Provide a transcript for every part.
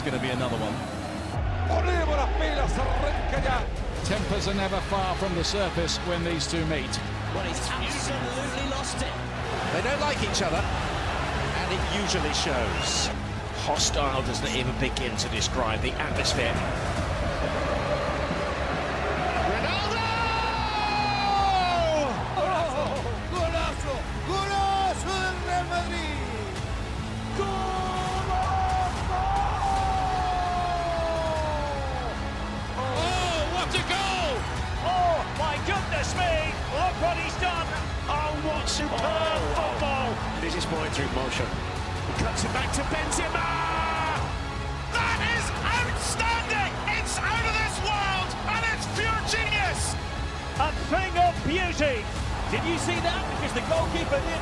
going to be another one. Tempers are never far from the surface when these two meet. Well, he's absolutely lost it. They don't like each other, and it usually shows. Hostile doesn't even begin to describe the atmosphere. Superb football. This is going through motion. He cuts it back to Benzema. That is outstanding. It's out of this world, and it's pure genius. A thing of beauty. Did you see that? Because the goalkeeper did.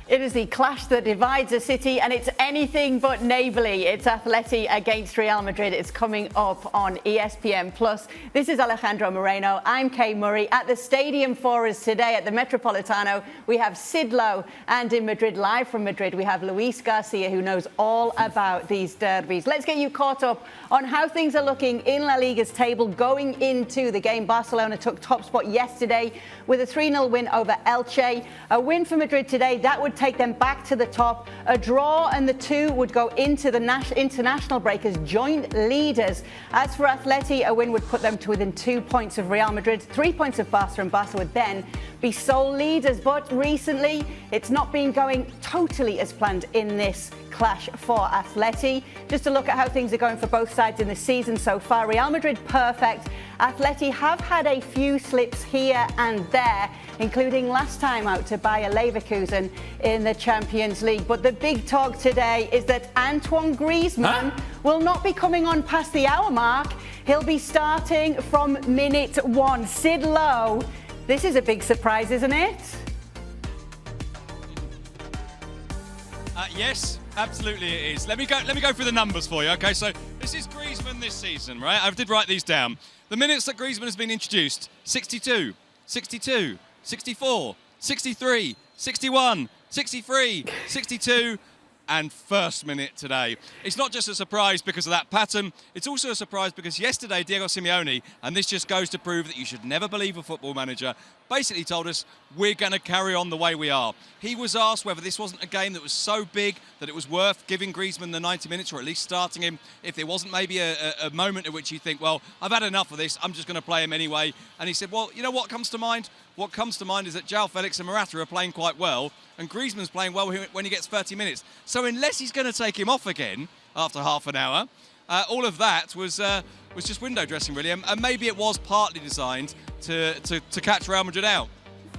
It is the clash that divides a city, and it's anything but neighbourly. It's Atleti against Real Madrid. It's coming up on ESPN Plus. This is Alejandro Moreno. I'm Kay Murray. At the stadium for us today at the Metropolitano, we have Sid Lowe, and in Madrid, live from Madrid, we have Luis Garcia, who knows all about these derbies. Let's get you caught up on how things are looking in La Liga's table going into the game. Barcelona took top spot yesterday with a 3-0 win over Elche. A win for Madrid today, that would take them back to the top. A draw and the two would go into the international break as joint leaders. As for Atleti, a win would put them to within 2 points of Real Madrid, 3 points of Barca, and Barca would then be sole leaders. But recently, it's not been going totally as planned in this clash for Atleti. Just to look at how things are going for both sides in the season so far. Real Madrid perfect. Atleti have had a few slips here and there, including last time out to Bayer Leverkusen in the Champions League. But the big talk today is that Antoine Griezmann will not be coming on past the hour mark. He'll be starting from minute 1. Sid Lowe, this is a big surprise, isn't it? Yes, absolutely it is. Let me go through the numbers for you. Okay, so this is Griezmann this season, right? I did write these down. The minutes that Griezmann has been introduced: 62, 62, 64, 63, 61, 63, 62, and first minute today. It's not just a surprise because of that pattern, it's also a surprise because yesterday Diego Simeone, and this just goes to prove that you should never believe a football manager, basically told us we're going to carry on the way we are. He was asked whether this wasn't a game that was so big that it was worth giving Griezmann the 90 minutes or at least starting him, if there wasn't maybe a moment at which you think, well, I've had enough of this, I'm just going to play him anyway. And he said, well, you know what comes to mind? What comes to mind is that João Félix and Morata are playing quite well, and Griezmann's playing well when he gets 30 minutes. So unless he's going to take him off again after half an hour, all of that was just window dressing, really. And maybe it was partly designed to catch Real Madrid out.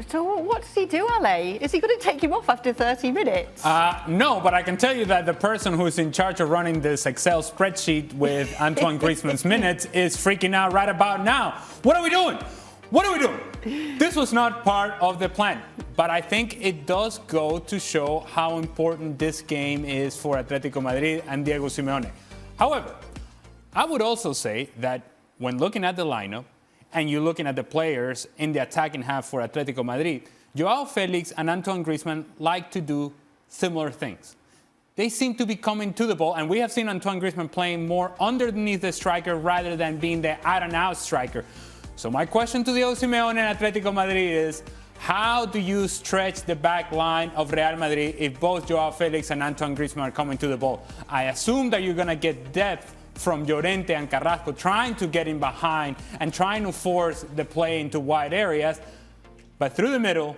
So what does he do, Ale? Is he going to take him off after 30 minutes? No, but I can tell you that the person who's in charge of running this Excel spreadsheet with Antoine Griezmann's minutes is freaking out right about now. What are we doing? What are we doing? This was not part of the plan, but I think it does go to show how important this game is for Atletico Madrid and Diego Simeone. However, I would also say that when looking at the lineup and you're looking at the players in the attacking half for Atletico Madrid, João Félix and Antoine Griezmann like to do similar things. They seem to be coming to the ball, and we have seen Antoine Griezmann playing more underneath the striker rather than being the out-and-out striker. So my question to Diego Simeone and Atletico Madrid is, how do you stretch the back line of Real Madrid if both João Félix and Antoine Griezmann are coming to the ball? I assume that you're going to get depth from Llorente and Carrasco trying to get in behind and trying to force the play into wide areas. But through the middle,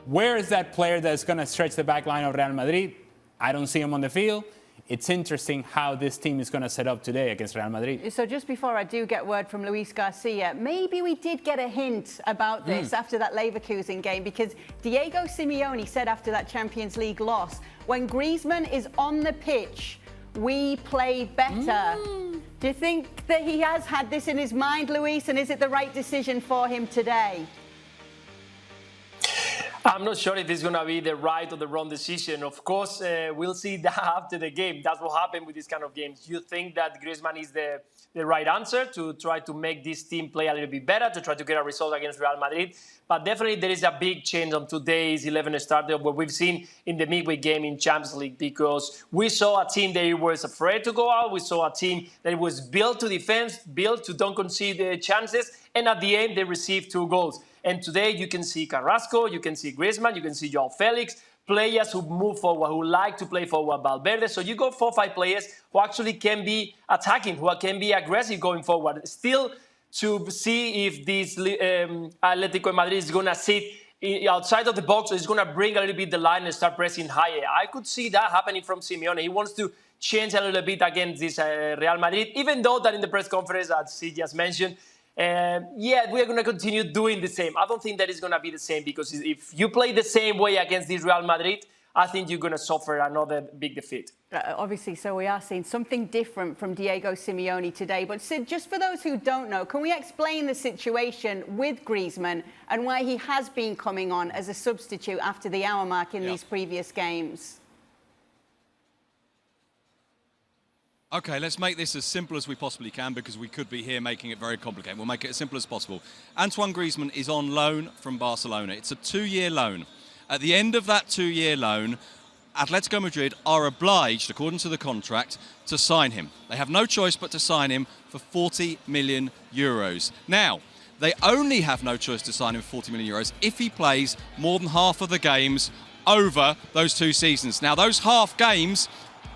where is that player that's going to stretch the back line of Real Madrid? I don't see him on the field. It's interesting how this team is going to set up today against Real Madrid. So just before I do get word from Luis Garcia, maybe we did get a hint about this after that Leverkusen game, because Diego Simeone said after that Champions League loss, when Griezmann is on the pitch, we play better. Do you think that he has had this in his mind, Luis, and is it the right decision for him today? I'm not sure if it's going to be the right or the wrong decision. Of course, we'll see that after the game. That's what happened with these kind of games. You think that Griezmann is the right answer to try to make this team play a little bit better, to try to get a result against Real Madrid. But definitely there is a big change on today's 11 starter, what we've seen in the midweek game in Champions League, because we saw a team that was afraid to go out. We saw a team that was built to defense, built to don't concede chances. And at the end, they received 2 goals. And today you can see Carrasco, you can see Griezmann, you can see João Félix, players who move forward, who like to play forward, Valverde. So you got 4 or 5 players who actually can be attacking, who can be aggressive going forward. Still to see if this Atletico Madrid is going to sit outside of the box or is going to bring a little bit the line and start pressing higher. I could see that happening from Simeone. He wants to change a little bit against this Real Madrid, even though that in the press conference, as he just mentioned, we're going to continue doing the same. I don't think that it's going to be the same, because if you play the same way against this Real Madrid, I think you're going to suffer another big defeat. Obviously, so we are seeing something different from Diego Simeone today. But Sid, just for those who don't know, can we explain the situation with Griezmann and why he has been coming on as a substitute after the hour mark in these previous games? Okay, let's make this as simple as we possibly can, because we could be here making it very complicated. We'll make it as simple as possible. Antoine Griezmann is on loan from Barcelona. It's a 2-year loan. At the end of that 2-year loan, Atletico Madrid are obliged, according to the contract, to sign him. They have no choice but to sign him for 40 million euros. Now, they only have no choice to sign him for 40 million euros if he plays more than half of the games over those 2 seasons. Now, those half games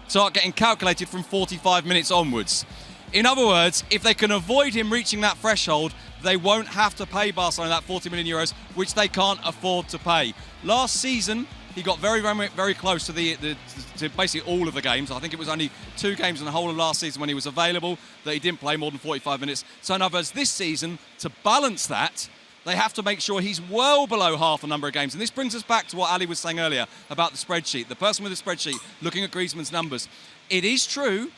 start getting calculated from 45 minutes onwards. In other words, if they can avoid him reaching that threshold, they won't have to pay Barcelona that 40 million euros, which they can't afford to pay. Last season, he got very, very, very close to to basically all of the games. I think it was only 2 games in the whole of last season when he was available that he didn't play more than 45 minutes. So in other words, this season, to balance that, they have to make sure he's well below half a number of games. And this brings us back to what Ali was saying earlier about the spreadsheet. The person with the spreadsheet looking at Griezmann's numbers. It is true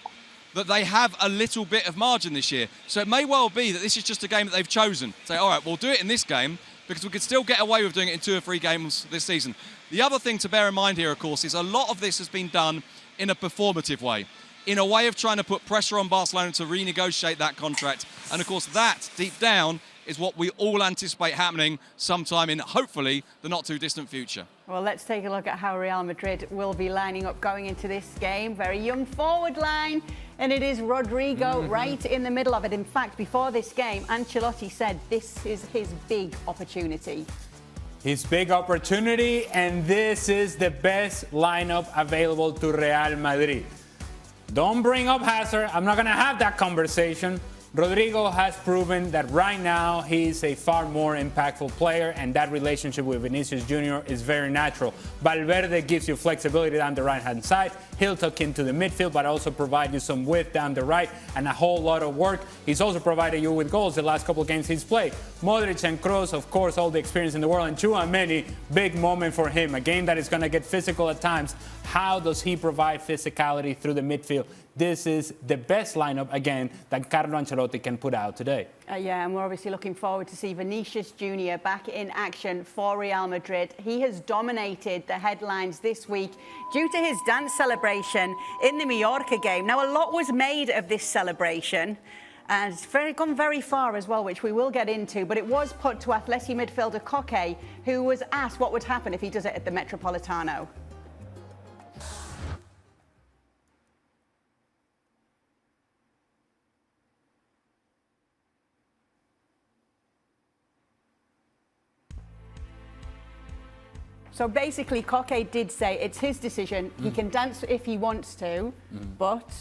that they have a little bit of margin this year. So it may well be that this is just a game that they've chosen. Say, all right, we'll do it in this game because we could still get away with doing it in 2 or 3 games this season. The other thing to bear in mind here, of course, is a lot of this has been done in a performative way, in a way of trying to put pressure on Barcelona to renegotiate that contract. And of course, that, deep down, is what we all anticipate happening sometime in, hopefully, the not-too-distant future. Well, let's take a look at how Real Madrid will be lining up going into this game. Very young forward line, and it is Rodrygo right in the middle of it. In fact, before this game, Ancelotti said this is his big opportunity. His big opportunity, and this is the best lineup available to Real Madrid. Don't bring up Hazard. I'm not going to have that conversation. Rodrygo has proven that right now he's a far more impactful player, and that relationship with Vinícius Jr. is very natural. Valverde gives you flexibility down the right-hand side. He'll tuck into the midfield, but also provide you some width down the right and a whole lot of work. He's also provided you with goals the last couple of games he's played. Modric and Kroos, of course, all the experience in the world. And Tchouaméni, big moment for him. A game that is going to get physical at times. How does he provide physicality through the midfield? This is the best lineup, again, that Carlo Ancelotti can put out today. And we're obviously looking forward to see Vinícius Jr. back in action for Real Madrid. He has dominated the headlines this week due to his dance celebration in the Mallorca game. Now, a lot was made of this celebration, and it's gone very far as well, which we will get into, but it was put to Atleti midfielder Koke, who was asked what would happen if he does it at the Metropolitano. So basically, Koke did say it's his decision. He can dance if he wants to, but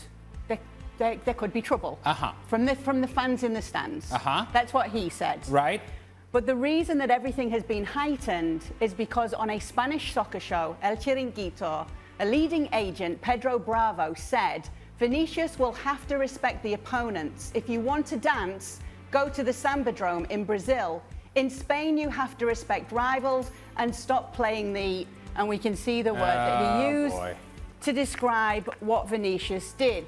there could be trouble from the fans in the stands. That's what he said. Right. But the reason that everything has been heightened is because on a Spanish soccer show, El Chiringuito, a leading agent, Pedro Bravo, said Vinícius will have to respect the opponents. If you want to dance, go to the Sambadrome in Brazil. In Spain, you have to respect rivals and stop playing and we can see the word that he used to describe what Vinícius did.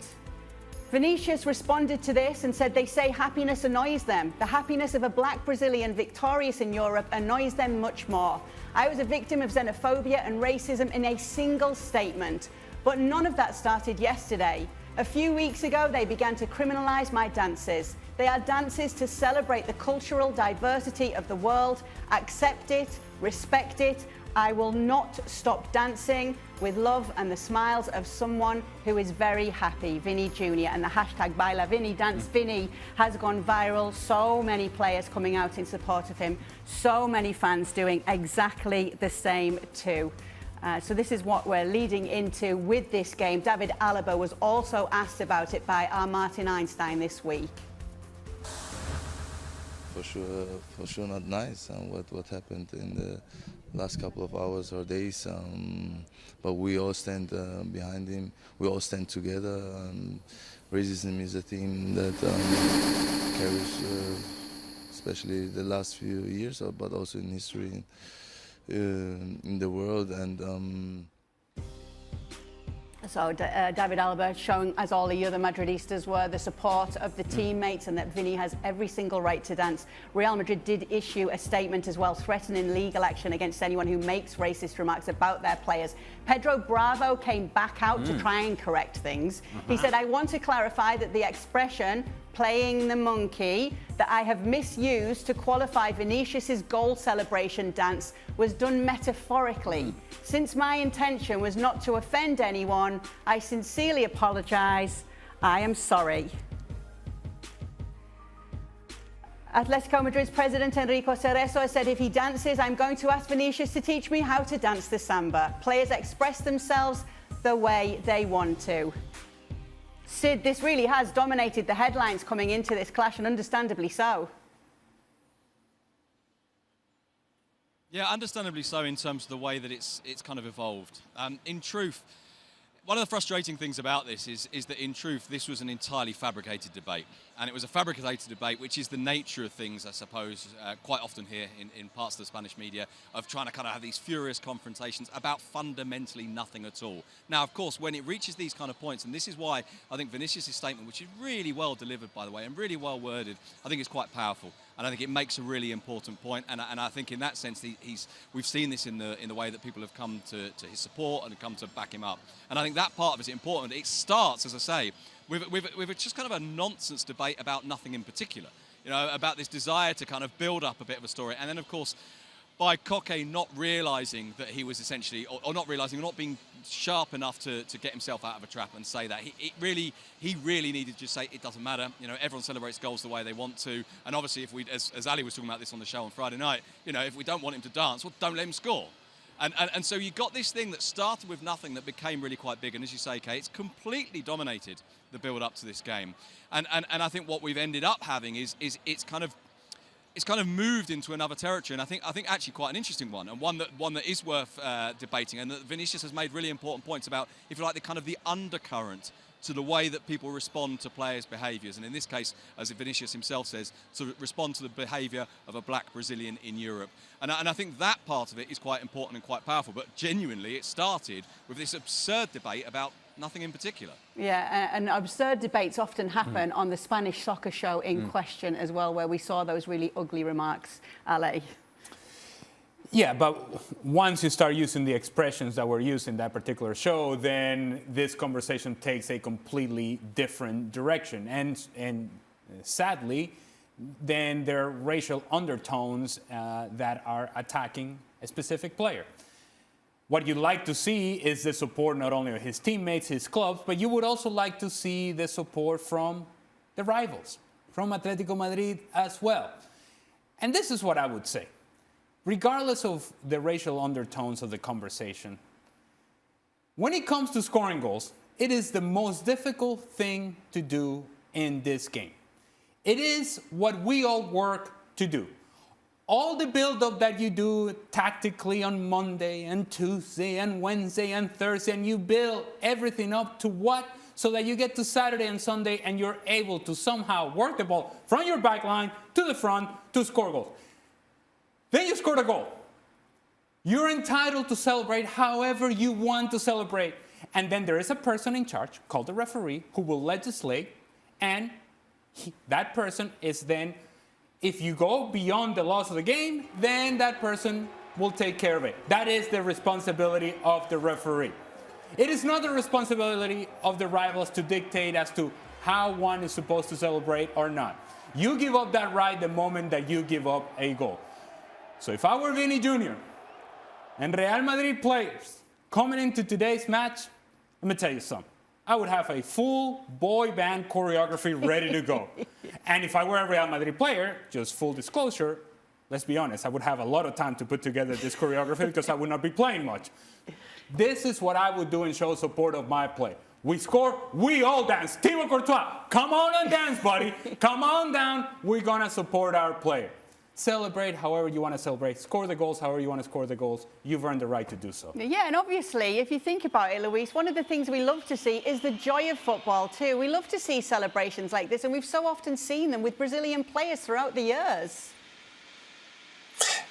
Vinícius responded to this and said they say happiness annoys them. The happiness of a black Brazilian victorious in Europe annoys them much more. I was a victim of xenophobia and racism in a single statement. But none of that started yesterday. A few weeks ago, they began to criminalize my dances. They are dances to celebrate the cultural diversity of the world, accept it, respect it. I will not stop dancing with love and the smiles of someone who is very happy, Vini Jr. And the hashtag Baila Vini, Dance Vini, has gone viral. So many players coming out in support of him. So many fans doing exactly the same too. So this is what we're leading into with this game. David Alaba was also asked about it by our Martin Einstein this week. For sure not nice, what happened in the last couple of hours or days, but we all stand behind him, we all stand together. Racism is a theme that carries, especially the last few years, but also in history in the world. And So David Alaba showing, as all the other Madridistas were, the support of the teammates and that Vini has every single right to dance. Real Madrid did issue a statement as well, threatening legal action against anyone who makes racist remarks about their players. Pedro Bravo came back out to try and correct things. He said, I want to clarify that the expression playing the monkey that I have misused to qualify Vinícius's goal celebration dance was done metaphorically. Since my intention was not to offend anyone, I sincerely apologise. I am sorry. Atletico Madrid's president Enrico Cerezo said if he dances, I'm going to ask Vinícius to teach me how to dance the samba. Players express themselves the way they want to. Sid, this really has dominated the headlines coming into this clash, and understandably so. Yeah, understandably so in terms of the way that it's kind of evolved. In truth, one of the frustrating things about this is that in truth this was an entirely fabricated debate, and it was a fabricated debate, which is the nature of things, I suppose, quite often here in parts of the Spanish media, of trying to kind of have these furious confrontations about fundamentally nothing at all. Now, of course, when it reaches these kind of points, and this is why I think Vinícius' statement, which is really well delivered, by the way, and really well worded, I think it's quite powerful. And I think it makes a really important point. And I think in that sense, we've seen this in the way that people have come to his support and come to back him up. And I think that part of it is important. It starts, as I say, with just kind of a nonsense debate about nothing in particular. You know, about this desire to kind of build up a bit of a story. And then, of course, by Koke not realising that he was essentially, or not realising, or not being sharp enough to get himself out of a trap and say that. He really needed to just say, it doesn't matter. You know, everyone celebrates goals the way they want to. And obviously, if we, as Ali was talking about this on the show on Friday night, you know, if we don't want him to dance, well, don't let him score. And so you got this thing that started with nothing that became really quite big. And as you say, Kate, it's completely dominated the build up to this game. And I think what we've ended up having is it's kind of moved into another territory, and I think actually quite an interesting one, and one that is worth debating, and that Vinícius has made really important points about, if you like, the kind of the undercurrent to the way that people respond to players' behaviours, and in this case, as Vinícius himself says, to respond to the behaviour of a black Brazilian in Europe. And I think that part of it is quite important and quite powerful, but genuinely it started with this absurd debate about nothing in particular. Yeah, and absurd debates often happen on the Spanish soccer show in question as well, where we saw those really ugly remarks, Ale. Yeah, but once you start using the expressions that were used in that particular show, then this conversation takes a completely different direction. And sadly, then there are racial undertones that are attacking a specific player. What you'd like to see is the support not only of his teammates, his clubs, but you would also like to see the support from the rivals, from Atletico Madrid as well. And this is what I would say. Regardless of the racial undertones of the conversation, when it comes to scoring goals, it is the most difficult thing to do in this game. It is what we all work to do. All the build-up that you do tactically on Monday and Tuesday and Wednesday and Thursday, and you build everything up to what? So that you get to Saturday and Sunday and you're able to somehow work the ball from your back line to the front to score goals. Then you scored a goal. You're entitled to celebrate however you want to celebrate. And then there is a person in charge, called the referee, who will legislate and that person is then, if you go beyond the loss of the game, then that person will take care of it. That is the responsibility of the referee. It is not the responsibility of the rivals to dictate as to how one is supposed to celebrate or not. You give up that right the moment that you give up a goal. So if I were Vini Jr. and Real Madrid players coming into today's match, let me tell you something. I would have a full boy band choreography ready to go. And if I were a Real Madrid player, just full disclosure, let's be honest, I would have a lot of time to put together this choreography because I would not be playing much. This is what I would do and show support of my play. We score, we all dance. Thibaut Courtois, come on and dance, buddy. Come on down. We're going to support our player. Celebrate however you want to celebrate. Score the goals however you want to score the goals. You've earned the right to do so. Yeah, and obviously, if you think about it, Luis, one of the things we love to see is the joy of football too. We love to see celebrations like this, and we've so often seen them with Brazilian players throughout the years.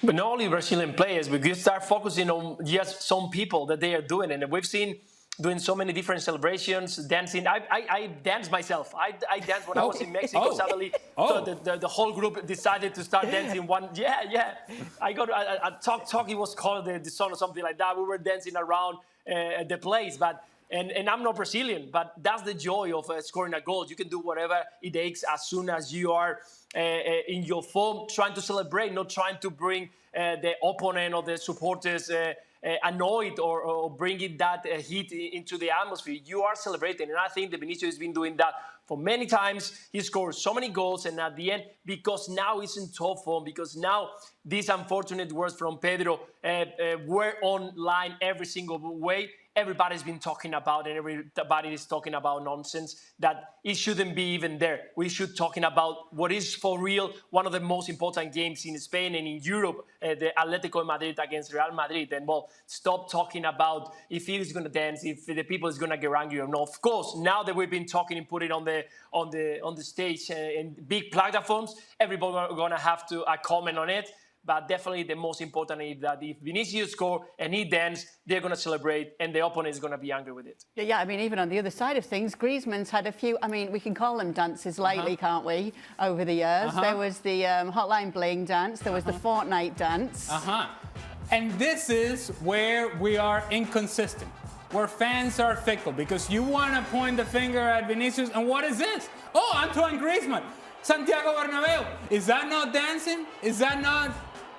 But not only Brazilian players, we start focusing on just some people that they are doing. And we've seen doing so many different celebrations, dancing. I danced myself. I danced when I was in Mexico. Suddenly, the whole group decided to start dancing. I got a talk. It was called the song or something like that. We were dancing around the place. And I'm not Brazilian, but that's the joy of scoring a goal. You can do whatever it takes as soon as you are in your form, trying to celebrate, not trying to bring the opponent or the supporters annoyed or bringing that heat into the atmosphere. You are celebrating, and I think that Vinícius has been doing that for many times. He scored so many goals, and at the end, because now he's in top form, because now these unfortunate words from Pedro were online every single way. Everybody's been talking about it. Everybody is talking about nonsense that it shouldn't be even there. We should talking about what is for real one of the most important games in Spain and in Europe, the Atletico Madrid against Real Madrid. And stop talking about if he is going to dance, if the people is going to get angry or not. Of course, now that we've been talking and put it on the stage in big platforms, everybody going to have to comment on it. But definitely the most important is that if Vinícius score and he dance, they're going to celebrate and the opponent is going to be angry with it. Yeah, I mean, even on the other side of things, Griezmann's had a few, I mean, we can call them dances lightly, can't we, over the years. There was the Hotline Bling dance, there was the Fortnite dance. And this is where we are inconsistent, where fans are fickle, because you want to point the finger at Vinícius, and what is this? Oh, Antoine Griezmann, Santiago Bernabeu. Is that not dancing? Is that not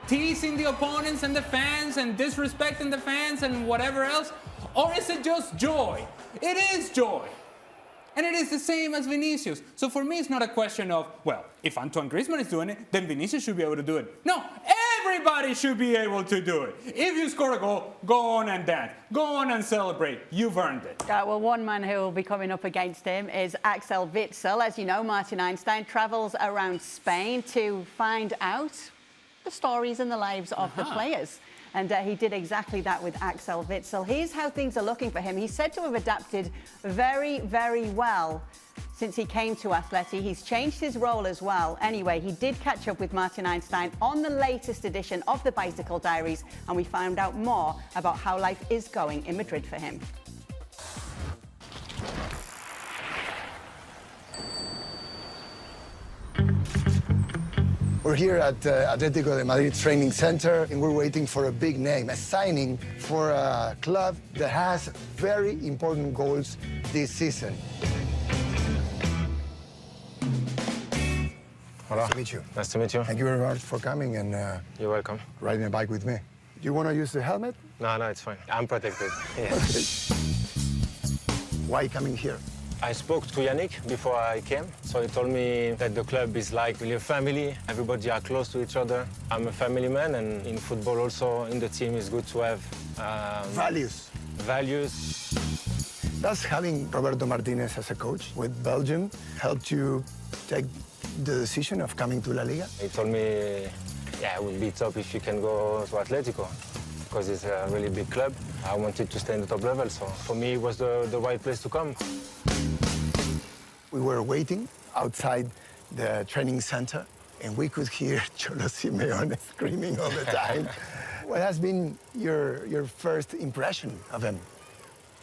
teasing the opponents and the fans and disrespecting the fans and whatever else? Or is it just joy? It is joy. And it is the same as Vinícius. So for me, it's not a question of, well, if Antoine Griezmann is doing it, then Vinícius should be able to do it. No, everybody should be able to do it. If you score a goal, go on and dance. Go on and celebrate. You've earned it. Well, one man who will be coming up against him is Axel Witsel. As you know, Martin Einstein travels around Spain to find out the stories and the lives of the players. And he did exactly that with Axel Witsel. Here's how things are looking for him. He's said to have adapted very, very well since he came to Atleti. He's changed his role as well. Anyway, he did catch up with Martin Einstein on the latest edition of the Bicycle Diaries, and we found out more about how life is going in Madrid for him. We're here at Atletico de Madrid Training Center, and we're waiting for a big name, a signing for a club that has very important goals this season. Hola. Nice to meet you. Nice to meet you. Thank you very much for coming and You're welcome. riding a bike with me. Do you want to use the helmet? No, it's fine. I'm protected. Yeah. Okay. Why coming here? I spoke to Yannick before I came, so he told me that the club is like really a family. Everybody are close to each other. I'm a family man, and in football also, in the team, it's good to have... Values. Does having Roberto Martinez as a coach with Belgium helped you take the decision of coming to La Liga? He told me, yeah, it would be top if you can go to Atletico, because it's a really big club. I wanted to stay in the top level, so for me, it was the right place to come. We were waiting outside the training center, and we could hear Cholo Simeone screaming all the time. What has been your first impression of him?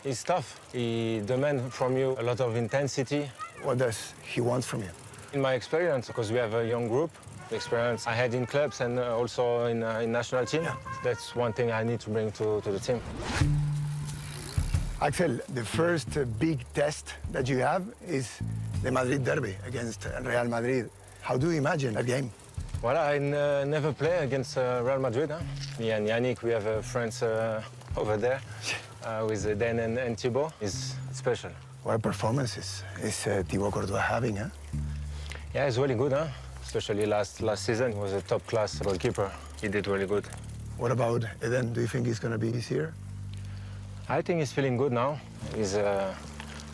He's tough. He demands from you a lot of intensity. What does he want from you? In my experience, because we have a young group, the experience I had in clubs and also in national team, that's one thing I need to bring to the team. Axel, the first big test that you have is the Madrid Derby against Real Madrid. How do you imagine that game? Well, I never play against Real Madrid. Huh? Me and Yannick, we have friends over there with Dan and Thibaut. It's special. What performance is Thibaut Courtois having, huh? Yeah, it's really good, huh? Especially last season, he was a top-class goalkeeper. He did really good. What about Eden? Do you think he's going to be easier? I think he's feeling good now. He's a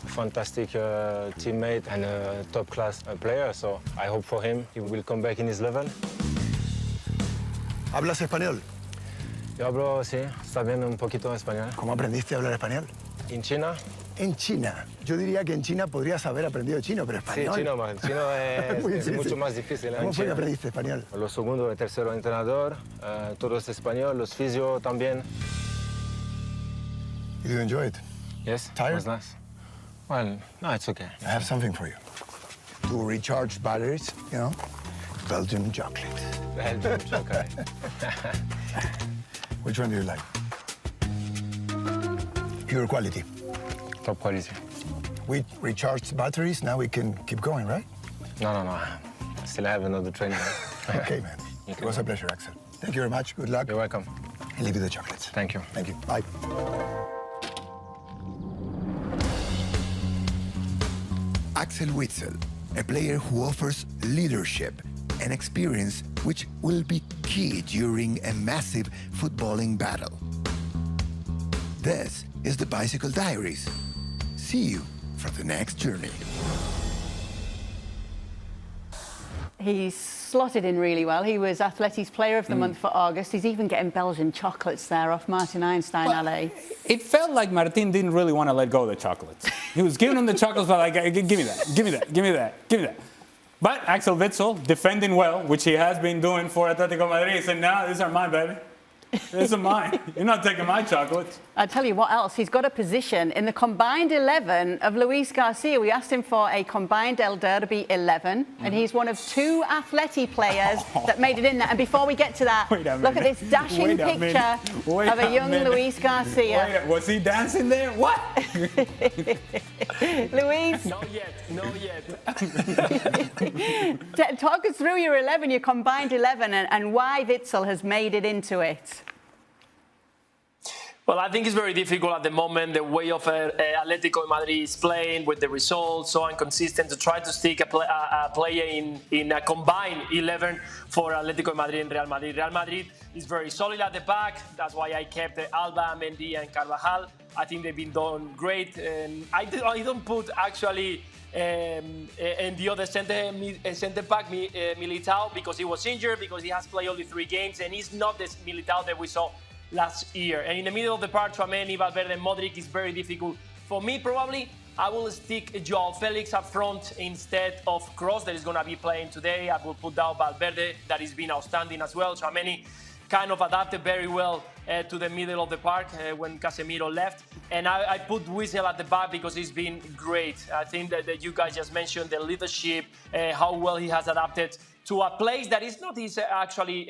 fantastic teammate and a top-class player, so I hope for him he will come back in his level. ¿Hablas español? Yo hablo, sí, está bien un poquito español. ¿Cómo aprendiste a hablar español? En China. En China. Yo diría que en China podrías haber aprendido chino, pero español. Sí, chino, man. Chino es mucho más difícil. ¿Cómo fue que aprendiste español? Los segundo y tercero entrenador, todos español, los fisio también. Did you enjoy it? Yes, Tired? it was nice. Well, no, it's okay. I have something for you. To recharge batteries, you know, Belgian chocolate. Belgian chocolate. Which one do you like? Pure quality. Top quality. We recharged batteries, now we can keep going, right? No. I still have another training. Okay, man. It was a pleasure, Axel. Thank you very much. Good luck. You're welcome. I'll leave you the chocolates. Thank you. Thank you. Bye. Axel Witsel, a player who offers leadership and experience which will be key during a massive footballing battle. This is the Bicycle Diaries. See you for the next journey. He's slotted in really well. He was Atleti's Player of the Month for August. He's even getting Belgian chocolates there off Martin Einstein, Ale. It felt like Martin didn't really want to let go of the chocolates. He was giving him the chocolates, but like, give me that, give me that, give me that, give me that. But Axel Witsel, defending well, which he has been doing for Atletico Madrid, said, "No, these are mine, baby. These are mine. You're not taking my chocolates." I tell you what else, he's got a position in the combined 11 of Luis Garcia. We asked him for a combined El Derby 11, and he's one of 2 Atleti players that made it in there. And before we get to that, look at this dashing picture of a young Luis Garcia. Was he dancing there? What? Luis? Not yet. Talk us through your 11, your combined 11, and why Witsel has made it into it. Well, I think it's very difficult at the moment, the way of Atletico Madrid is playing with the results, so inconsistent, to try to stick a player in a combined 11 for Atletico Madrid and Real Madrid. Real Madrid is very solid at the back. That's why I kept Alba, Mendy and Carvajal. I think they've been done great. And I don't put actually in the other centre back Militao, because he was injured, because he has played only 3 games, and he's not the Militao that we saw last year. And in the middle of the park, Tchouaméni, Valverde and Modric is very difficult. For me, probably, I will stick João Félix up front instead of Kroos, that is going to be playing today. I will put down Valverde, that has been outstanding as well. Tchouaméni kind of adapted very well to the middle of the park when Casemiro left. And I put Witsel at the back because he's been great. I think that you guys just mentioned the leadership, how well he has adapted to a place that is not his actually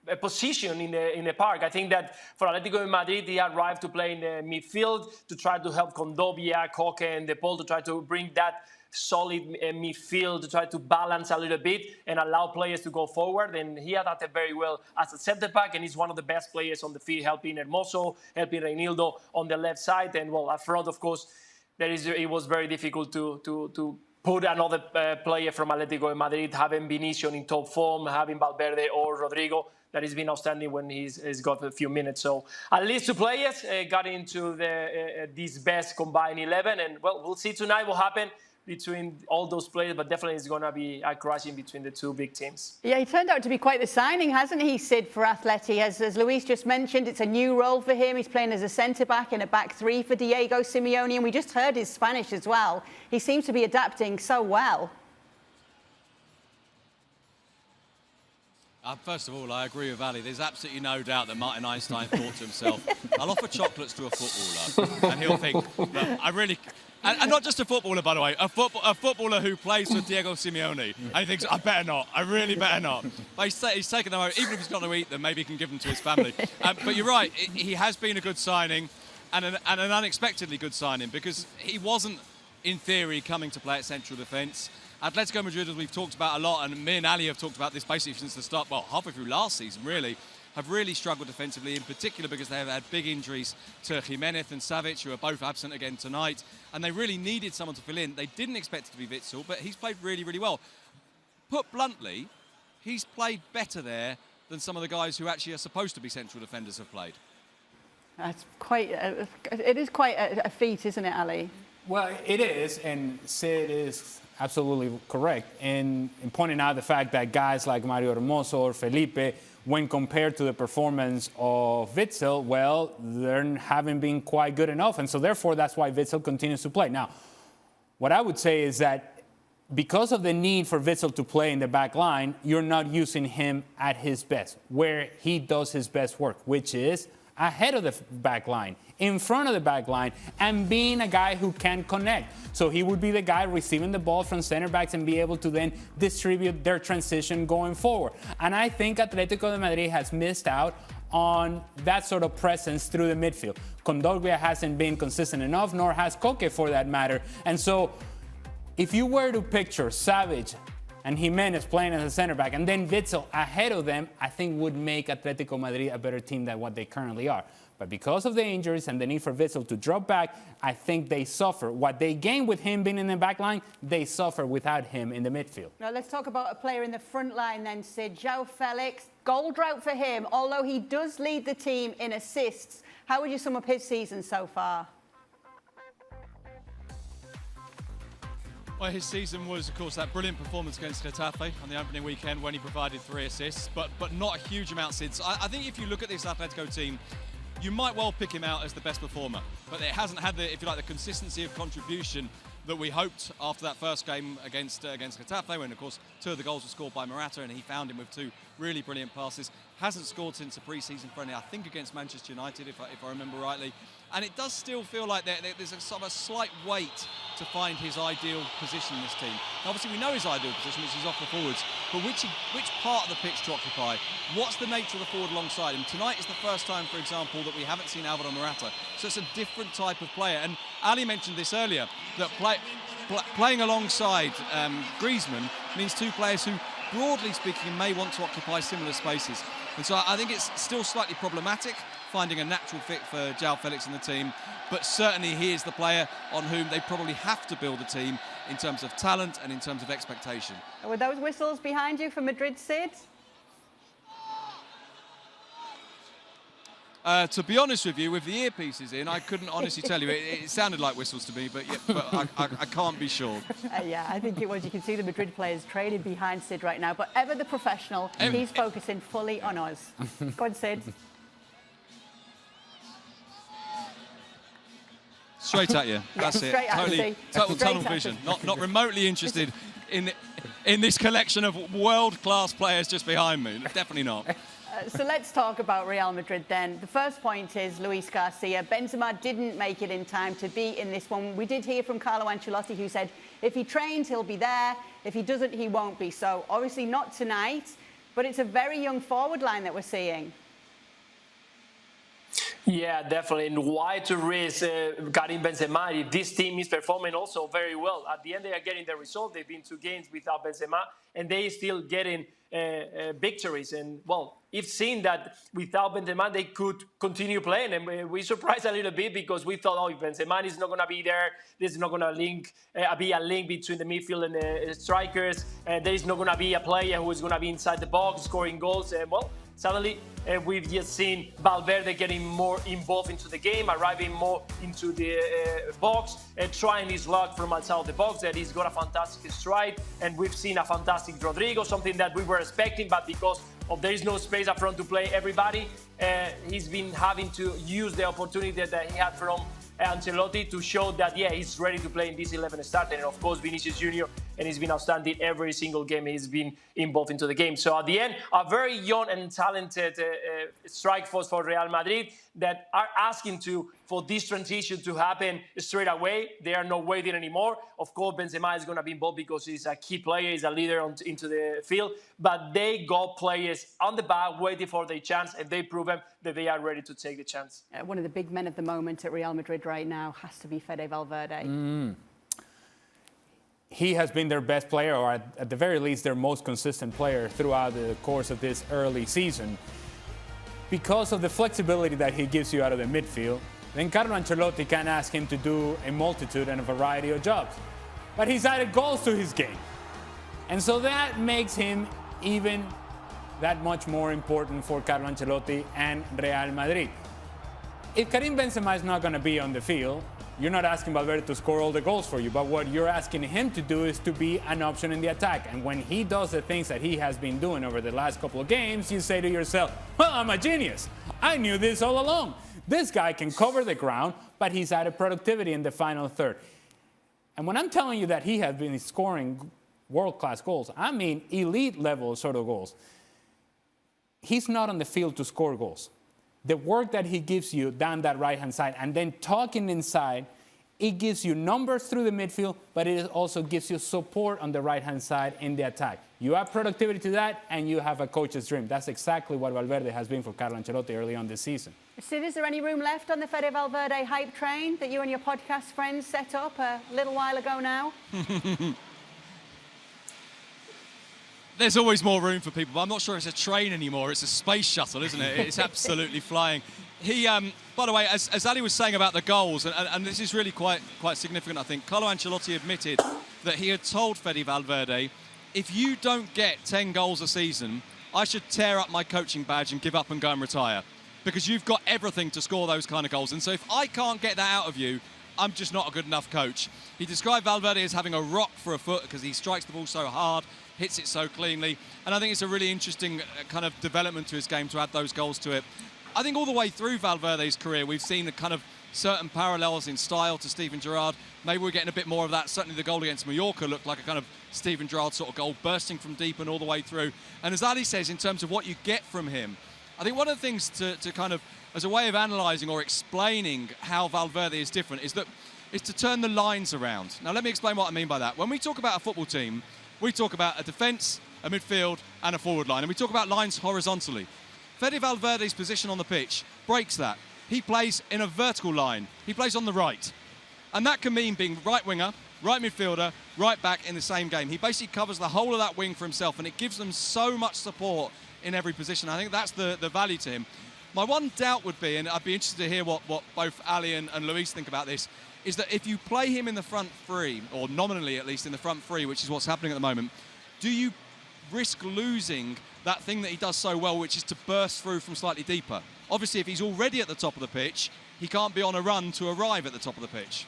a position in the park. I think that for Atletico de Madrid, he arrived to play in the midfield to try to help Condovia, Koke and De Paul to try to bring that solid midfield, to try to balance a little bit and allow players to go forward. And he adapted very well as a centre back, and he's one of the best players on the field, helping Hermoso, helping Reinildo on the left side. And well, up front, of course, it was very difficult to put another player from Atletico de Madrid, having Vinícius in top form, having Valverde or Rodrygo. That has been outstanding when he's got a few minutes. So at least 2 players got into this best combined 11. And well, we'll see tonight what happens between all those players, but definitely it's going to be a crashing between the 2 big teams. Yeah, he turned out to be quite the signing, hasn't he, Sid, for Atleti? As Luis just mentioned, it's a new role for him. He's playing as a centre-back in a back 3 for Diego Simeone, and we just heard his Spanish as well. He seems to be adapting so well. First of all, I agree with Ali. There's absolutely no doubt that Martin Einstein thought to himself, I'll offer chocolates to a footballer. And he'll think, look, I really... And not just a footballer, by the way, a footballer who plays for Diego Simeone. And he thinks, I better not. I really better not. But he's taken them over. Even if he's got to eat them, maybe he can give them to his family. But you're right. He has been a good signing and an unexpectedly good signing because he wasn't, in theory, coming to play at central defence. Atletico Madrid, as we've talked about a lot, and me and Ali have talked about this basically since the start, well, halfway through last season, really, have really struggled defensively, in particular because they have had big injuries to Jimenez and Savic, who are both absent again tonight, and they really needed someone to fill in. They didn't expect it to be Witsel, but he's played really, really well. Put bluntly, he's played better there than some of the guys who actually are supposed to be central defenders have played. That's it is quite a feat, isn't it, Ali? Well, it is, and Sid is absolutely correct in pointing out the fact that guys like Mario Hermoso or Felipe, when compared to the performance of Witsel, well, they haven't been quite good enough, and so therefore that's why Witsel continues to play. Now, what I would say is that because of the need for Witsel to play in the back line, you're not using him at his best, where he does his best work, which is ahead of the back line, in front of the back line, and being a guy who can connect. So he would be the guy receiving the ball from center backs and be able to then distribute their transition going forward. And I think Atletico de Madrid has missed out on that sort of presence through the midfield. Kondogbia hasn't been consistent enough, nor has Koke for that matter. And so if you were to picture Savic and Jimenez playing as a center back, and then Witsel ahead of them, I think would make Atletico Madrid a better team than what they currently are. But because of the injuries and the need for Witsel to drop back, I think they suffer. What they gain with him being in the back line, they suffer without him in the midfield. Now let's talk about a player in the front line then, Sid. João Félix, goal drought for him, although he does lead the team in assists. How would you sum up his season so far? Well, his season was, of course, that brilliant performance against Getafe on the opening weekend when he provided 3 assists, but not a huge amount since. I think if you look at this Atletico team, you might well pick him out as the best performer, but it hasn't had the, if you like, the consistency of contribution that we hoped after that first game against Getafe, when, of course, 2 of the goals were scored by Morata, and he found him with 2 really brilliant passes. Hasn't scored since a pre-season friendly, I think, against Manchester United, if I remember rightly. And it does still feel like there's a sort of a slight wait to find his ideal position in this team. Obviously, we know his ideal position, which is off the forwards, but which part of the pitch to occupy? What's the nature of the forward alongside him? Tonight is the first time, for example, that we haven't seen Alvaro Morata, so it's a different type of player. And Ali mentioned this earlier, that playing alongside Griezmann means 2 players who, broadly speaking, may want to occupy similar spaces. And so I think it's still slightly problematic finding a natural fit for João Félix in the team, but certainly he is the player on whom they probably have to build a team in terms of talent and in terms of expectation. Were those whistles behind you for Madrid, Sid? To be honest with you, with the earpieces in, I couldn't honestly tell you. It sounded like whistles to me, but I can't be sure. Yeah, I think it was. You can see the Madrid players training behind Sid right now, but ever the professional, he's focusing fully on us. Go on, Sid. Straight at you. That's it. Total tunnel vision. Not remotely interested in this collection of world-class players just behind me. Definitely not. So let's talk about Real Madrid then. The first point is Luis Garcia. Benzema didn't make it in time to be in this one. We did hear from Carlo Ancelotti, who said if he trains, he'll be there. If he doesn't, he won't be. So obviously not tonight, but it's a very young forward line that we're seeing. Yeah, definitely. And why to risk Karim Benzema if this team is performing also very well? At the end, they are getting the result. They've been 2 games without Benzema, and they still getting victories. And, well, you've seen that without Benzema, they could continue playing. And we surprised a little bit because we thought, if Benzema is not going to be there, there's not going to be a link between the midfield and the strikers. And there is not going to be a player who is going to be inside the box scoring goals. And, well, suddenly, we've just seen Valverde getting more involved into the game, arriving more into the box, and trying his luck from outside the box. That he's got a fantastic stride, and we've seen a fantastic Rodrygo, something that we were expecting, but because there is no space up front to play everybody, he's been having to use the opportunity that he had from Ancelotti to show that, he's ready to play in this 11 starter. And of course, Vinícius Jr. and he's been outstanding every single game he's been involved into the game. So at the end, a very young and talented strike force for Real Madrid that are asking for this transition to happen straight away. They are not waiting anymore. Of course, Benzema is going to be involved because he's a key player, he's a leader into the field, but they got players on the back waiting for their chance, and they proven that they are ready to take the chance. One of the big men of the moment at Real Madrid right now has to be Fede Valverde. He has been their best player, or at the very least their most consistent player throughout the course of this early season. Because of the flexibility that he gives you out of the midfield, then Carlo Ancelotti can ask him to do a multitude and a variety of jobs. But he's added goals to his game. And so that makes him even that much more important for Carlo Ancelotti and Real Madrid. If Karim Benzema is not going to be on the field, you're not asking Valverde to score all the goals for you, but what you're asking him to do is to be an option in the attack. And when he does the things that he has been doing over the last couple of games, you say to yourself, well, I'm a genius. I knew this all along. This guy can cover the ground, but he's added productivity in the final third. And when I'm telling you that he has been scoring world-class goals, I mean elite level sort of goals. He's not on the field to score goals. The work that he gives you down that right-hand side and then talking inside, it gives you numbers through the midfield, but it also gives you support on the right-hand side in the attack. You have productivity to that, and you have a coach's dream. That's exactly what Valverde has been for Carlo Ancelotti early on this season. Sid, is there any room left on the Fede Valverde hype train that you and your podcast friends set up a little while ago now? There's always more room for people, but I'm not sure it's a train anymore. It's a space shuttle, isn't it? It's absolutely flying. He, by the way, as Ali was saying about the goals, and this is really quite significant, I think, Carlo Ancelotti admitted that he had told Fede Valverde, if you don't get 10 goals a season, I should tear up my coaching badge and give up and go and retire, because you've got everything to score those kind of goals. And so if I can't get that out of you, I'm just not a good enough coach. He described Valverde as having a rock for a foot because he strikes the ball so hard, hits it so cleanly, and I think it's a really interesting kind of development to his game to add those goals to it. I think all the way through Valverde's career, we've seen a kind of certain parallels in style to Steven Gerrard. Maybe we're getting a bit more of that. Certainly the goal against Mallorca looked like a kind of Steven Gerrard sort of goal, bursting from deep and all the way through. And as Ali says, in terms of what you get from him, I think one of the things to kind of, as a way of analysing or explaining how Valverde is different, is to turn the lines around. Now, let me explain what I mean by that. When we talk about a football team, we talk about a defence, a midfield, and a forward line. And we talk about lines horizontally. Fede Valverde's position on the pitch breaks that. He plays in a vertical line. He plays on the right. And that can mean being right winger, right midfielder, right back in the same game. He basically covers the whole of that wing for himself, and it gives them so much support in every position. I think that's the value to him. My one doubt would be, and I'd be interested to hear what both Ali and Luis think about this, is that if you play him in the front three, or nominally at least in the front three, which is what's happening at the moment, do you risk losing that thing that he does so well, which is to burst through from slightly deeper? Obviously, if he's already at the top of the pitch, he can't be on a run to arrive at the top of the pitch.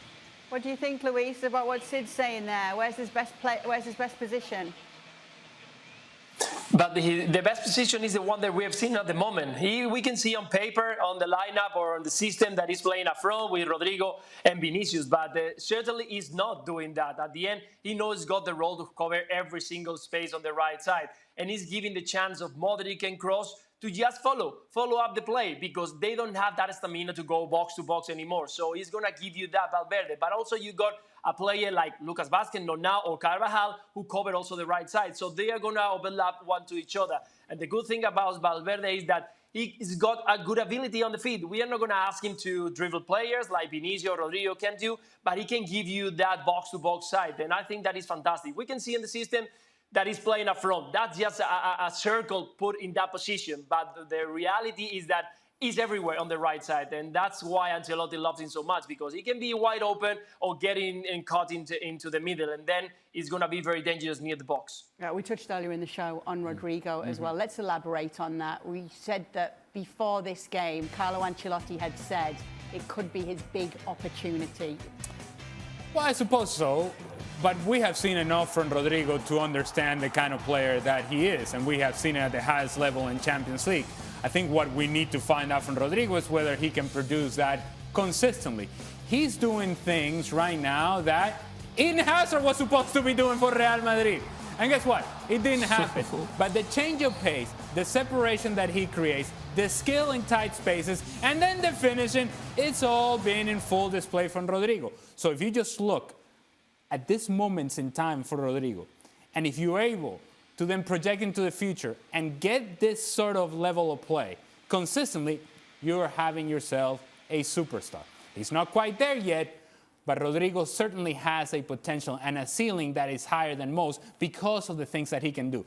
What do you think, Luis, about what Sid's saying there? Where's his best position? But the best position is the one that we have seen at the moment. We can see on paper, on the lineup or on the system that he's playing up front with Rodrygo and Vinícius, but certainly he's not doing that. At the end, he knows he's got the role to cover every single space on the right side, and he's giving the chance of Modric and Kroos to just follow up the play, because they don't have that stamina to go box to box anymore. So he's going to give you that, Valverde. But also you got a player like Lucas Vázquez, Nona, or Carvajal, who cover also the right side. So they are going to overlap one to each other. And the good thing about Valverde is that he's got a good ability on the field. We are not going to ask him to dribble players like Vinícius or Rodrygo can do, but he can give you that box-to-box side. And I think that is fantastic. We can see in the system that he's playing up front. That's just a circle put in that position. But the reality is that he's everywhere on the right side. And that's why Ancelotti loves him so much, because he can be wide open or get in and cut into the middle. And then he's going to be very dangerous near the box. Yeah, we touched earlier in the show on Rodrygo as well. Let's elaborate on that. We said that before this game, Carlo Ancelotti had said it could be his big opportunity. Well, I suppose so. But we have seen enough from Rodrygo to understand the kind of player that he is. And we have seen it at the highest level in Champions League. I think what we need to find out from Rodrygo is whether he can produce that consistently. He's doing things right now that Eden Hazard was supposed to be doing for Real Madrid. And guess what? It didn't happen. But the change of pace, the separation that he creates, the skill in tight spaces, and then the finishing, it's all been in full display from Rodrygo. So if you just look at this moments in time for Rodrygo, and if you're able to then project into the future and get this sort of level of play consistently, you're having yourself a superstar. He's not quite there yet, but Rodrygo certainly has a potential and a ceiling that is higher than most because of the things that he can do.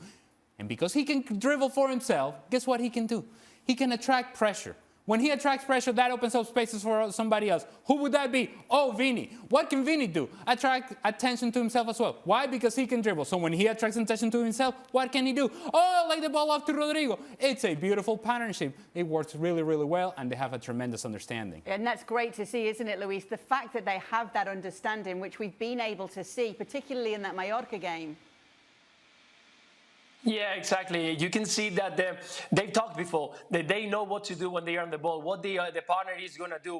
And because he can dribble for himself, guess what he can do? He can attract pressure. When he attracts pressure, that opens up spaces for somebody else. Who would that be? Oh, Vini. What can Vini do? Attract attention to himself as well. Why? Because he can dribble. So when he attracts attention to himself, what can he do? Oh, like the ball off to Rodrygo. It's a beautiful partnership. It works really, really well, and they have a tremendous understanding. And that's great to see, isn't it, Luis? The fact that they have that understanding, which we've been able to see, particularly in that Mallorca game. Yeah, exactly. You can see that they've talked before, that they know what to do when they are on the ball, what the partner is going to do,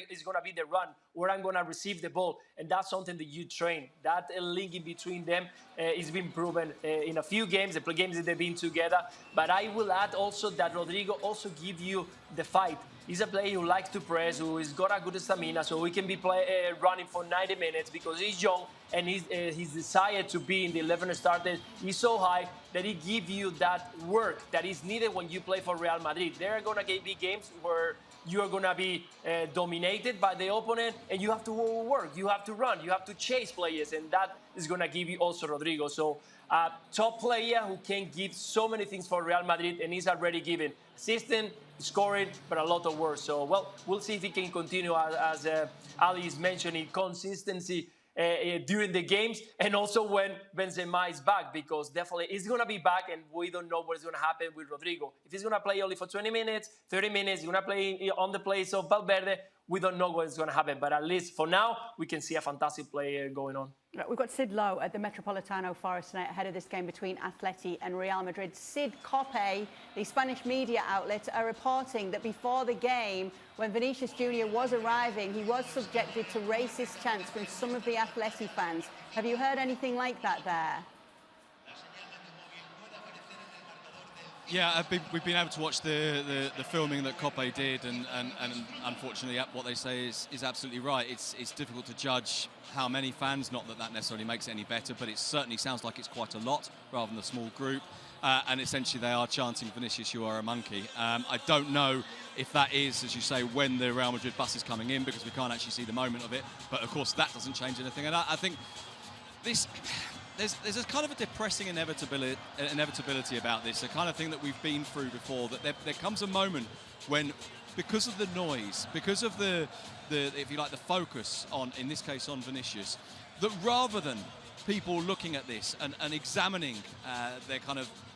is going to be the run, where I'm going to receive the ball. And that's something that you train. That link in between them is being proven in a few games, the games that they've been together. But I will add also that Rodrygo also gives you the fight. He's a player who likes to press, who has got a good stamina, so he can be running for 90 minutes because he's young and his desire to be in the 11 starters is so high that he gives you that work that is needed when you play for Real Madrid. There are going to be games where you are going to be dominated by the opponent and you have to work, you have to run, you have to chase players, and that is going to give you also Rodrygo. So a top player who can give so many things for Real Madrid, and he's already given assisting, scoring, but a lot of work. So, well, we'll see if he can continue, as Ali is mentioning, consistency during the games, and also when Benzema is back, because definitely he's going to be back, and we don't know what's going to happen with Rodrygo. If he's going to play only for 20 minutes, 30 minutes, he's going to play on the place of Valverde, we don't know what's going to happen. But at least for now, we can see a fantastic play going on. We've got Sid Lowe at the Metropolitano Forest tonight ahead of this game between Atleti and Real Madrid. Sid, Cope, the Spanish media outlets, are reporting that before the game, when Vinícius Jr was arriving, he was subjected to racist chants from some of the Atleti fans. Have you heard anything like that there? Yeah, we've been able to watch the filming that Cope did, and unfortunately what they say is absolutely right. It's difficult to judge how many fans, not that necessarily makes it any better, but it certainly sounds like it's quite a lot rather than a small group. And essentially they are chanting, Vinícius, you are a monkey. I don't know if that is, as you say, when the Real Madrid bus is coming in, because we can't actually see the moment of it. But of course that doesn't change anything. And I think this... There's a kind of a depressing inevitability about this, a kind of thing that we've been through before, that there comes a moment when, because of the noise, because of the if you like, the focus on, in this case, on Vinícius, that rather than people looking at this and examining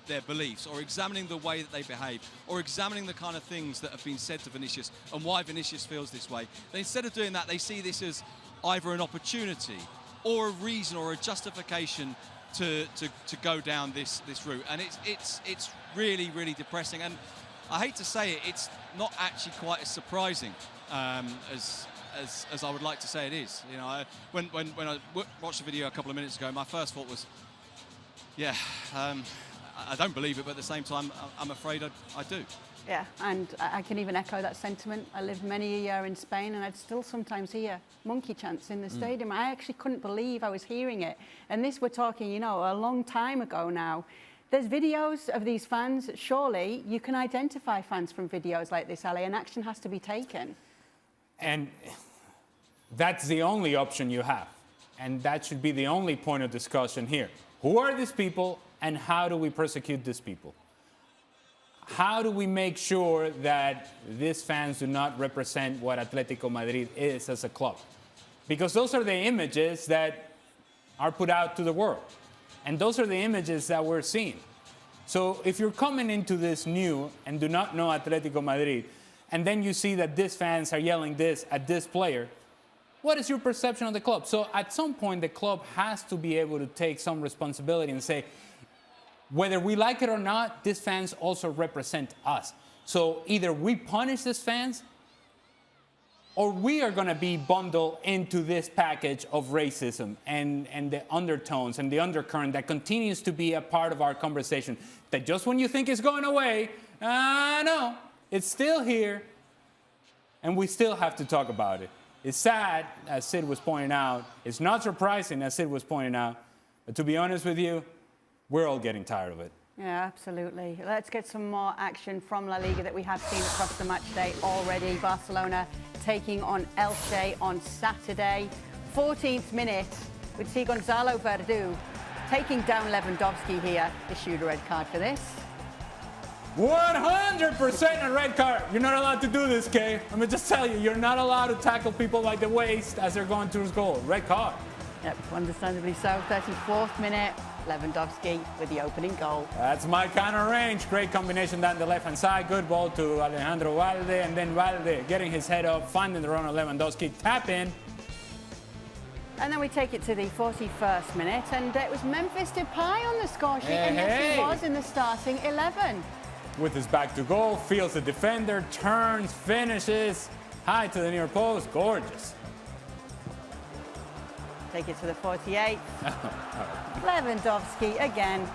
their beliefs, or examining the way that they behave, or examining the kind of things that have been said to Vinícius and why Vinícius feels this way, instead of doing that, they see this as either an opportunity or a reason or a justification to go down this route. And it's really, really depressing. And I hate to say it, it's not actually quite as surprising as I would like to say it is. You know, when I watched the video a couple of minutes ago, my first thought was, yeah, I don't believe it, but at the same time, I'm afraid I do. Yeah, and I can even echo that sentiment. I lived many a year in Spain, and I'd still sometimes hear monkey chants in the stadium. I actually couldn't believe I was hearing it. And this, we're talking, you know, a long time ago now. There's videos of these fans. Surely you can identify fans from videos like this, Ali, and action has to be taken. And that's the only option you have. And that should be the only point of discussion here. Who are these people, and how do we persecute these people? How do we make sure that these fans do not represent what Atletico Madrid is as a club? Because those are the images that are put out to the world. And those are the images that we're seeing. So if you're coming into this new and do not know Atletico Madrid, and then you see that these fans are yelling this at this player, what is your perception of the club? So at some point, the club has to be able to take some responsibility and say, whether we like it or not, these fans also represent us. So either we punish these fans, or we are going to be bundled into this package of racism and the undertones and the undercurrent that continues to be a part of our conversation, that just when you think it's going away, no, it's still here, and we still have to talk about it. It's sad, as Sid was pointing out. It's not surprising, as Sid was pointing out. But to be honest with you, we're all getting tired of it. Yeah, absolutely. Let's get some more action from La Liga that we have seen across the match day already. Barcelona taking on Elche on Saturday. 14th minute, we'd see Gonzalo Verdu taking down Lewandowski here. Issued a red card for this. 100% a red card. You're not allowed to do this, Kay. Let me just tell you, you're not allowed to tackle people by the waist as they're going towards goal. Red card. Yep, understandably so. 34th minute, Lewandowski with the opening goal. That's my kind of range. Great combination down the left-hand side. Good ball to Alejandro Valde, and then Valde getting his head up, finding the run of Lewandowski, tap in. And then we take it to the 41st minute, and it was Memphis Depay on the score sheet, and yes, he was in the starting 11. With his back to goal, feels the defender, turns, finishes, high to the near post, gorgeous. Take it to the 48th. Lewandowski again.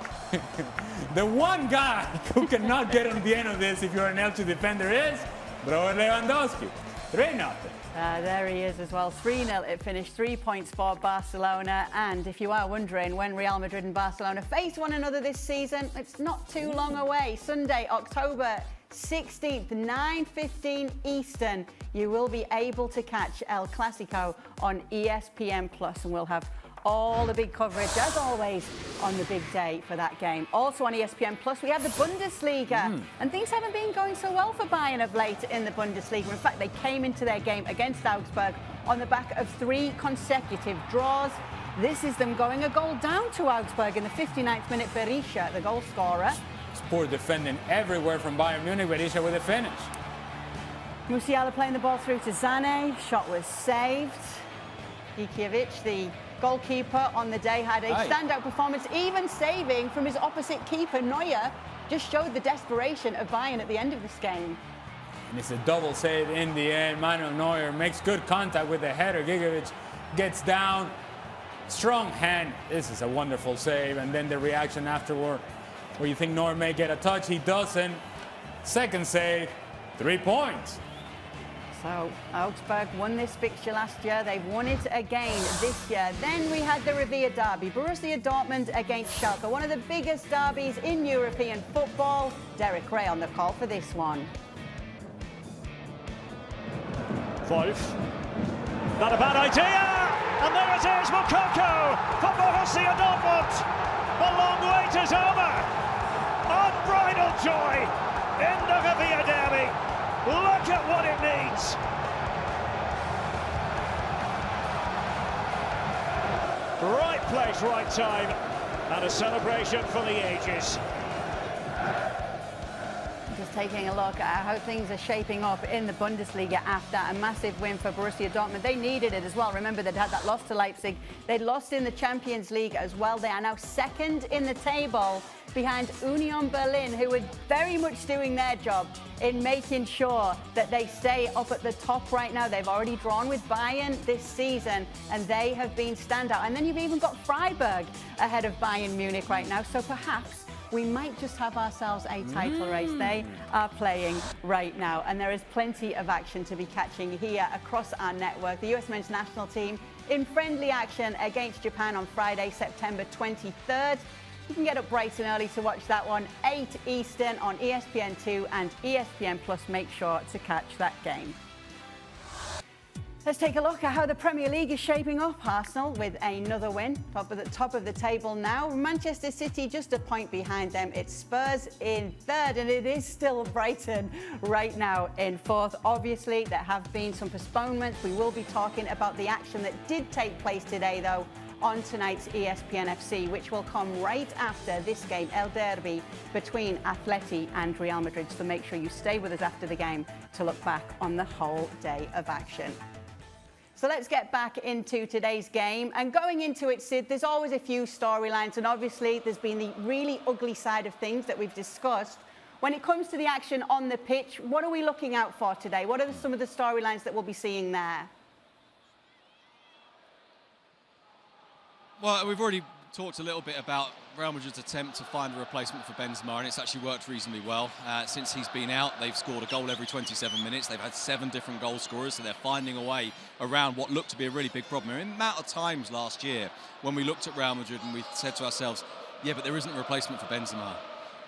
The one guy who cannot get on the end of this if you're an Elche defender is Robert Lewandowski. 3-0. There he is as well. 3-0 it finished, 3 points for Barcelona. And if you are wondering when Real Madrid and Barcelona face one another this season, it's not too long away. Sunday, October 16th, 9:15 Eastern, you will be able to catch El Clasico on ESPN Plus, and we'll have all the big coverage, as always, on the big day for that game. Also on ESPN Plus, we have the Bundesliga, and things haven't been going so well for Bayern of late in the Bundesliga. In fact, they came into their game against Augsburg on the back of 3 consecutive draws. This is them going a goal down to Augsburg in the 59th minute. Berisha, the goal scorer. It's poor defending everywhere from Bayern Munich. Berisha with a finish. Musiala playing the ball through to Zane. Shot was saved. Ikiewicz, the goalkeeper on the day, had a standout performance, even saving from his opposite keeper, Neuer. Just showed the desperation of Bayern at the end of this game. And it's a double save in the end. Manuel Neuer makes good contact with the header. Gigovic gets down. Strong hand. This is a wonderful save. And then the reaction afterward, where you think Neuer may get a touch. He doesn't. Second save, 3 points. So Augsburg won this fixture last year. They've won it again this year. Then we had the Revier Derby, Borussia Dortmund against Schalke, one of the biggest derbies in European football. Derek Ray on the call for this one. Wolf. Not a bad idea! And there it is, Moukoko for Borussia Dortmund. The long wait is over. Unbridled joy in the Revier Derby. Look at what it means. Right place, right time, and a celebration for the ages. Just taking a look at how things are shaping up in the Bundesliga after a massive win for Borussia Dortmund. They needed it as well. Remember, they'd had that loss to Leipzig. They'd lost in the Champions League as well. They are now second in the table behind Union Berlin, who are very much doing their job in making sure that they stay up at the top right now. They've already drawn with Bayern this season, and they have been standout. And then you've even got Freiburg ahead of Bayern Munich right now. So perhaps we might just have ourselves a title race. They are playing right now, and there is plenty of action to be catching here across our network. The US men's national team in friendly action against Japan on Friday, September 23rd. You can get up bright and early to watch that one, 8 Eastern on ESPN2 and ESPN Plus. Make sure to catch that game. Let's take a look at how the Premier League is shaping up. Arsenal with another win, top of the table now. Manchester City just a point behind them. It's Spurs in third, and it is still Brighton right now in fourth. Obviously, there have been some postponements. We will be talking about the action that did take place today, though, on tonight's ESPN FC, which will come right after this game, El Derby, between Atleti and Real Madrid. So make sure you stay with us after the game to look back on the whole day of action. So let's get back into today's game. And going into it, Sid, there's always a few storylines. And obviously, there's been the really ugly side of things that we've discussed When it comes to the action on the pitch, what are we looking out for today? What are some of the storylines that we'll be seeing there? Well, we've already talked a little bit about Real Madrid's attempt to find a replacement for Benzema, and it's actually worked reasonably well. Since he's been out, they've scored a goal every 27 minutes. They've had 7 different goal scorers, so they're finding a way around what looked to be a really big problem. In the amount of times last year when we looked at Real Madrid and we said to ourselves, yeah, but there isn't a replacement for Benzema.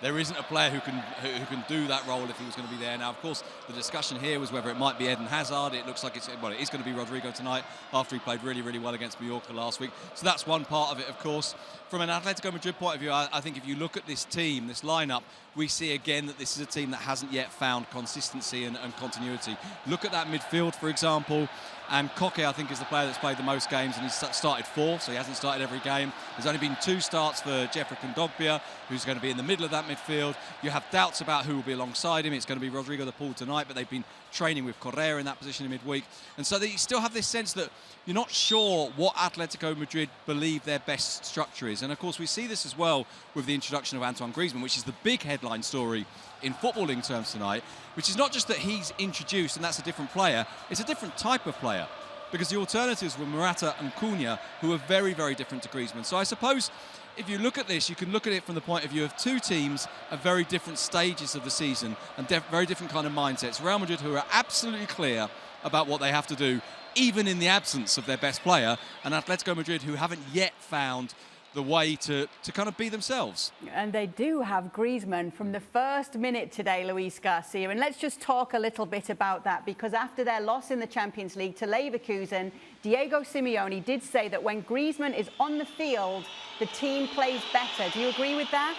There isn't a player who can do that role if he was going to be there. Now, of course, the discussion here was whether it might be Eden Hazard. It looks like it is going to be Rodrygo tonight after he played really, really well against Mallorca last week. So that's one part of it, of course. From an Atletico Madrid point of view, I think if you look at this team, this lineup, we see again that this is a team that hasn't yet found consistency and continuity. Look at that midfield, for example. And Koke, I think, is the player that's played the most games, and he's started 4, so he hasn't started every game. There's only been 2 starts for Jeffrey Kondogbia, who's going to be in the middle of that midfield. You have doubts about who will be alongside him. It's going to be Rodrygo de Paul tonight, but they've been training with Correa in that position in midweek. And so you still have this sense that you're not sure what Atletico Madrid believe their best structure is. And, of course, we see this as well with the introduction of Antoine Griezmann, which is the big headline story in footballing terms tonight, which is not just that he's introduced and that's a different player, it's a different type of player, because the alternatives were Morata and Cunha, who are very, very different to Griezmann. So I suppose if you look at this, you can look at it from the point of view of 2 teams at very different stages of the season and very different kind of mindsets. Real Madrid, who are absolutely clear about what they have to do, even in the absence of their best player, and Atletico Madrid, who haven't yet found the way to kind of be themselves. And they do have Griezmann from the first minute today, Luis Garcia. And let's just talk a little bit about that, because after their loss in the Champions League to Leverkusen, Diego Simeone did say that when Griezmann is on the field, the team plays better. Do you agree with that?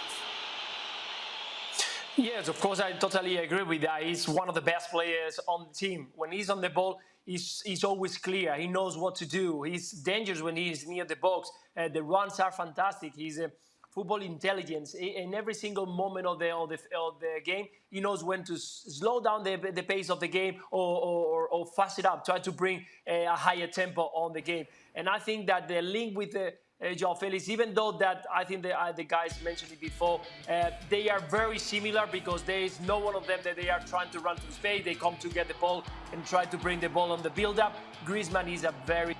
Yes, of course, I totally agree with that. He's one of the best players on the team. When he's on the ball, he's always clear. He knows what to do. He's dangerous when he's near the box. The runs are fantastic. He's a football intelligence. In every single moment of the game, he knows when to slow down the pace of the game or fast it up, try to bring a higher tempo on the game. And I think that the link with João Félix, even though that I think the guys mentioned it before, they are very similar because there is no one of them that they are trying to run to space. They come to get the ball and try to bring the ball on the build-up. Griezmann is a very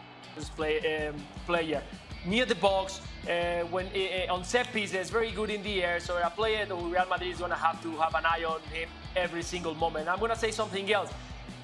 player. Near the box, on set pieces, very good in the air. So a player that Real Madrid is going to have an eye on him every single moment. I'm going to say something else.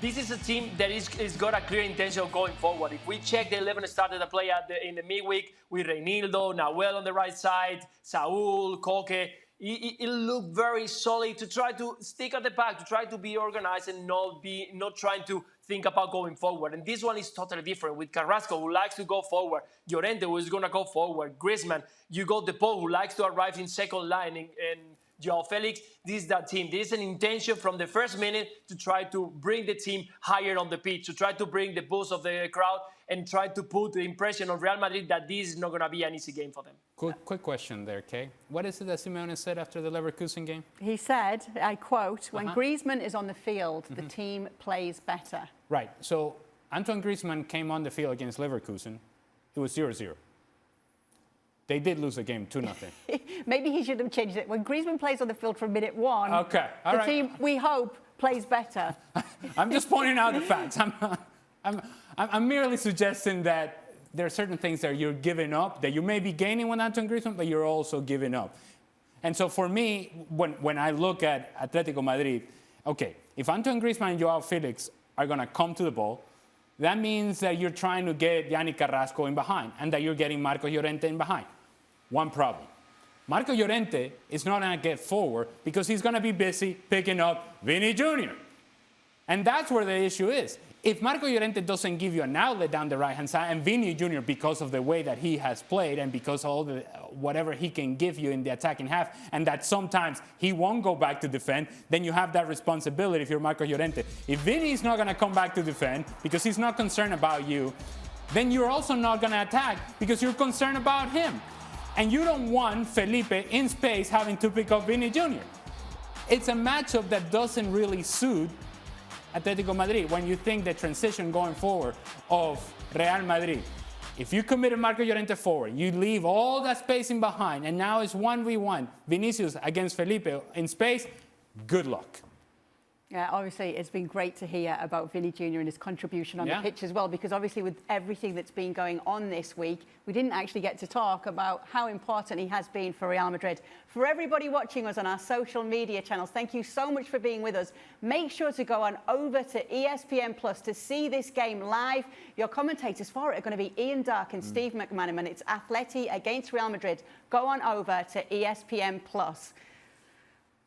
This is a team that is got a clear intention of going forward. If we check the 11 started to play in the midweek with Reinildo, Nahuel on the right side, Saúl, Koke, it looked very solid to try to stick at the back, to try to be organized and not trying to think about going forward. And this one is totally different with Carrasco, who likes to go forward, Llorente, who is going to go forward, Griezmann, you got De Paul, who likes to arrive in second line, and João Félix. This is that team. There is an intention from the first minute to try to bring the team higher on the pitch, to try to bring the boost of the crowd and try to put the impression on Real Madrid that this is not going to be an easy game for them. Quick question there, Kay. What is it that Simeone said after the Leverkusen game? He said, I quote, when Griezmann is on the field, the team plays better. Right. So Antoine Griezmann came on the field against Leverkusen. It was 0-0. They did lose the game 2-0. Maybe he should have changed it. When Griezmann plays on the field from minute 1, okay. the team, we hope, plays better. I'm just pointing out the facts. I'm merely suggesting that there are certain things that you're giving up, that you may be gaining with Antoine Griezmann, but you're also giving up. And so for me, when I look at Atletico Madrid, okay, if Antoine Griezmann and João Félix are going to come to the ball, that means that you're trying to get Yannick Carrasco in behind and that you're getting Marcos Llorente in behind. One problem. Marco Llorente is not going to get forward because he's going to be busy picking up Vinícius Jr. And that's where the issue is. If Marco Llorente doesn't give you an outlet down the right-hand side, and Vinícius Jr., because of the way that he has played and because of all the whatever he can give you in the attacking half, and that sometimes he won't go back to defend, then you have that responsibility if you're Marco Llorente. If Vini is not going to come back to defend because he's not concerned about you, then you're also not going to attack because you're concerned about him. And you don't want Felipe in space having to pick up Vinícius Jr. It's a matchup that doesn't really suit Atletico Madrid when you think the transition going forward of Real Madrid. If you committed Marco Llorente forward, you leave all that space in behind, and now it's 1v1. Vinícius against Felipe in space, good luck. Yeah, obviously it's been great to hear about Vinny Jr. and his contribution on the pitch as well, because obviously with everything that's been going on this week, we didn't actually get to talk about how important he has been for Real Madrid. For everybody watching us on our social media channels, thank you so much for being with us. Make sure to go on over to ESPN Plus to see this game live. Your commentators for it are going to be Ian Dark and Steve McManaman. It's Atleti against Real Madrid. Go on over to ESPN Plus.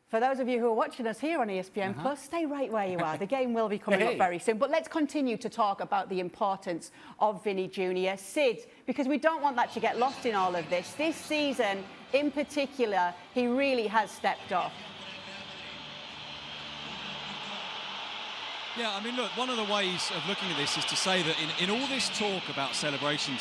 For those of you who are watching us here on ESPN Plus, stay right where you are. The game will be coming up very soon. But let's continue to talk about the importance of Vinny Jr. Sid, because we don't want that to get lost in all of this. This season, in particular, he really has stepped up. Yeah, I mean, look, one of the ways of looking at this is to say that in all this talk about celebrations